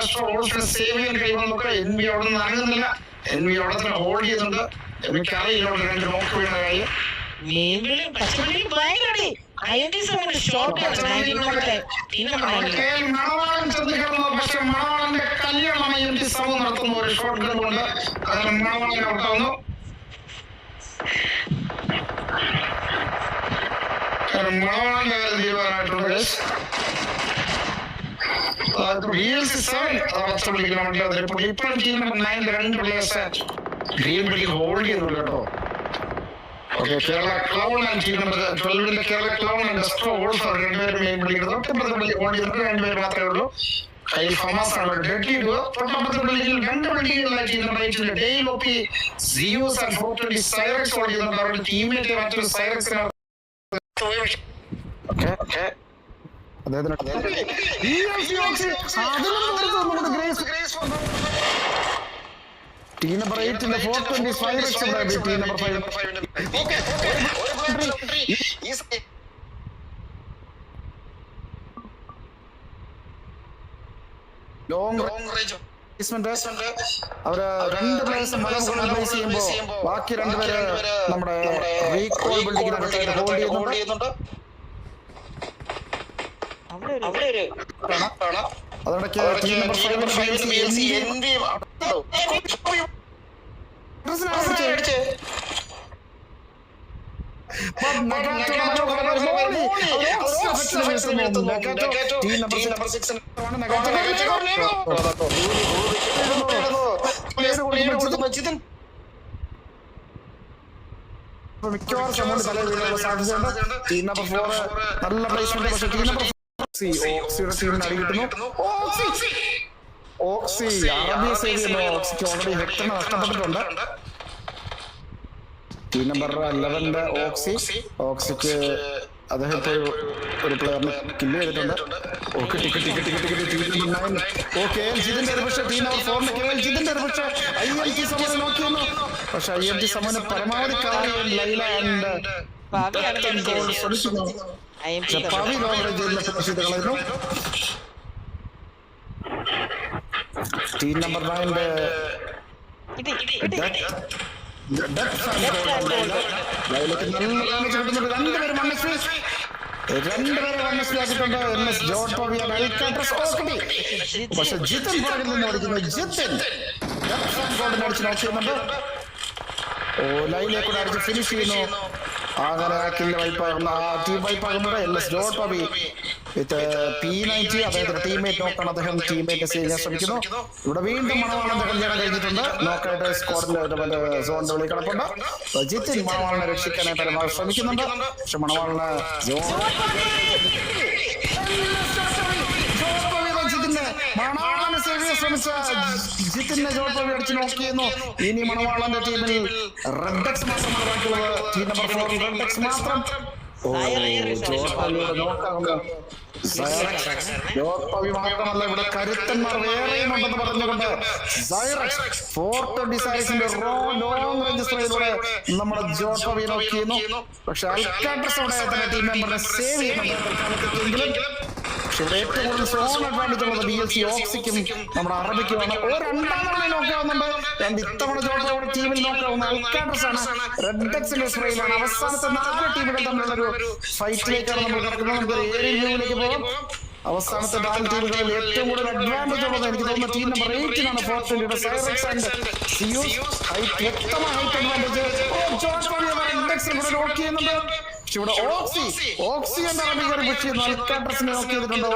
ഡെസ്ട്രോ ഓൾസിനെ save ചെയ്യാൻ കഴിയുമെന്നൊക്കെ എൻവി അവിടെ നിന്ന് ഇറങ്ങുന്നില്ല. എൻവി അവിടെ തന്നെ ഹോൾഡ് ചെയ്യുന്നുണ്ട്. എനിക്ക് അറിയില്ല അവിടെ രണ്ട് നോക്ക് വീണ കാര്യം. മണവാളൻ ശ്രദ്ധിക്കുന്നു. പക്ഷെ മണവാളന്റെ കല്യാണം IMT ശ്രമം നടത്തുന്നു ഒരു ഷോട്ട് ഗൺ കൊണ്ട്. അങ്ങനെ മണവാളൻ ഔട്ടാവുന്നു. മണവാളന്റെ കാര്യം തീരുമാനമായിട്ടുണ്ട്. ഇപ്പോഴും ടീം നമ്പർ 9 രണ്ട് പ്ലേയേഴ്സ് ഗ്രീൻ ബിൽഡിംഗ് ഹോൾഡ് ചെയ്യുന്നുണ്ട് കേട്ടോ. Okay, Kerala clown and team number 12 Kerala clown and Destro also രണ്ടുപേരും മെയിൻ ബിൽഡിംഗ് തൊട്ടപ്പുറത്തെ ബിൽഡിംഗ് ഹോൾഡ് ചെയ്യുന്നത് രണ്ടുപേർ മാത്രമേ ഉള്ളൂ. കയ്യിൽ ഫമാസ് ആണ് ഡെഡ് ഇടുക. തൊട്ടപ്പുറത്തെ ബിൽഡിംഗിൽ രണ്ട് ബിൽഡിംഗുകളായി ടീം നമ്പർ 8 ഡെയിൽ ഒപ്പി സിയൂസ് ആൻഡ് 420 സൈറക്സ് ഹോൾഡ് ചെയ്യുന്നുണ്ട്. അവരുടെ ടീമിലേക്ക് മറ്റൊരു സൈറക്സിനാണ്. ടീം നമ്പർ 8 420 സൈറക്സ് ഉണ്ടായിരുന്നു. ടീം നമ്പർ 5 ലോങ് റേഞ്ച് അവര് രണ്ട് പ്ലേയേഴ്സ് പ്ലേസ് ചെയ്യുമ്പോൾ ബാക്കി രണ്ടുപേര് നമ്മുടെ റീകോൾ ബിൽഡിങ്ങിനകത്തായിട്ട് ഹോൾഡ് ചെയ്യുന്നുണ്ട്. അതോടൊക്കെ ടീം നമ്പർ 5 മിക്കവാറും സമയം തല വീഴാനുള്ള സാധ്യതയുണ്ട്. ടീം നമ്പർ 4 നല്ല പ്ലേസ്മെന്റ്. പക്ഷേ ടീം നമ്പർ ഓക്സിയുടെ ടീമിന് അടി കിട്ടുന്നു. ഓക്സി അറബിയ സേവിയല്ലോ. ഓക്സിക്ക് ഓൾറെഡി ഹെക്ടർ നഷ്ടപ്പെട്ടിട്ടുണ്ട്. ടീം നമ്പർ 11 ഓക്സിക്ക് അദ്ദേഹം ഇപ്പോൾ ഒരു പ്ലെയറിനെ കില്ല് ചെയ്തിട്ടുണ്ട്. ഓക്കെ, ജിതിന്റെ ഒരു പക്ഷേ ടീം നമ്പർ 4 ജിതിന്റെ ഒരു പക്ഷേ IMT സമയം നോക്കിയിരുന്നു. പക്ഷെ IMT സമയം പരമാവധി കളയാൻ ലൈല ആൻഡ് ശ്രമിക്കുന്നു. പവി ലോവറെ ജയിലിനെ ഫിനിഷ് ചെയ്ത് കളയുന്നു. ടീം നമ്പർ 9 രണ്ടുപേരും മനസ്സിലാക്കിയിട്ടുണ്ട്. പക്ഷെ ജിതൻ പുറകിൽ നിന്ന് ഓടിക്കുന്നു. ജിതൻ അടിച്ച് നോക്കിയുന്നുണ്ട്. ഓ, ലൈനിലെ കൂടെ അടിച്ച് ഫിനിഷ് ചെയ്യുന്നു. അങ്ങനെ ആ കില്ല് വൈപ്പാകുന്ന ആ ടീം വൈപ്പാകുന്നത് LS ജോൺ ടോബി വിത്ത് P90. അദ്ദേഹത്തിന്റെ ടീംമേറ്റ് നോക്കാണ്. അദ്ദേഹം ടീംമേറ്റ് സേവ് ചെയ്യാൻ ശ്രമിക്കുന്നു. ഇവിടെ വീണ്ടും മണവാളന്റെ കല്യാണം കഴിഞ്ഞിട്ടുണ്ട്. നോക്കായിട്ട് സ്ക്വാഡിന്റെ സോണിന്റെ വെളിയിൽ കിടപ്പുണ്ട്. ജിത്തിൻ മണവാളിനെ രക്ഷിക്കാനായിട്ട് പരമാവധി ശ്രമിക്കുന്നുണ്ട്. പക്ഷെ മണവാളിന് മണവാളനെ സേവ് ചെയ്യാൻ ശ്രമിച്ച ജിത്തിനെ ജോൺ ടോബി അടിച്ച് നോക്കിയിരുന്നു. ഇനി മണവാളന്റെ ടീമിൽ റെഡ്ഡക്സ് മാത്രമാണ് ബാക്കിയുള്ളത്. ടീം നമ്പർ 4 റെഡ്ഡക്സ് മാത്രം. മാത്രമല്ല, ഇവിടെ കരുത്തന്മാർ വേറെയും ഉണ്ടെന്ന് പറഞ്ഞുകൊണ്ട് 420 സൈസിന്റെ ലോങ് റേഞ്ച് സ്ട്രൈക്കിലൂടെ നമ്മുടെ ജോട്ടോവി നോക്കിയിരുന്നു. പക്ഷെ അൽക്കാട്രസ് അവിടെ ടീം മെമ്പറിനെ സേവ് ചെയ്യുന്നുണ്ട്. ഇവിടെ ഏറ്റവും കൂടുതൽ സോൺ അഡ്വാൻറ്റേജ് ഉള്ളത് BLC ഓക്സിക്കും നമ്മുടെ അറബിക്കുമാണ്. രണ്ടാം തവണ നോക്കാവുന്നുണ്ട്. ഇത്തവണ ജോട്ടോയുടെ ടീമിൽ നോക്കാവുന്ന അൽക്കാട്രസ് ആണ്. റെഡ്ഡക്സിന്റെ സ്ട്രൈലാണ്. അവസാനത്തെ 4 ടീമുകൾ തമ്മിലുള്ള ഒരു ഫൈറ്റിലേക്കാണ് നമ്മൾ കിടക്കുന്നത്. നമുക്ക് ഏരിയൽ വ്യൂവിലേക്ക് പോകാം. അവസാനത്തെ 4 ടീമുകളിൽ ഏറ്റവും കൂടുതൽ അഡ്വാൻറ്റേജ് ഉള്ളത് എനിക്ക് തോന്നുന്ന ടീം നമ്പർ 8 420 സൈറക്സ് ആൻഡ് സിയൂസ്. വ്യക്തമായ ഹൈറ്റ് അഡ്വാൻറ്റേജ്. റെഡ്ഡക്സിനെ ഇവിടെ നോക്ക് ചെയ്യുന്നുണ്ട്. ഇവിടെ ഓക്സി എന്ന അറബിക്കാർ പുഷ് ചെയ്യുന്നു. അൽക്കാട്രസിനെ നോക്ക് ചെയ്തിട്ടുണ്ടോ?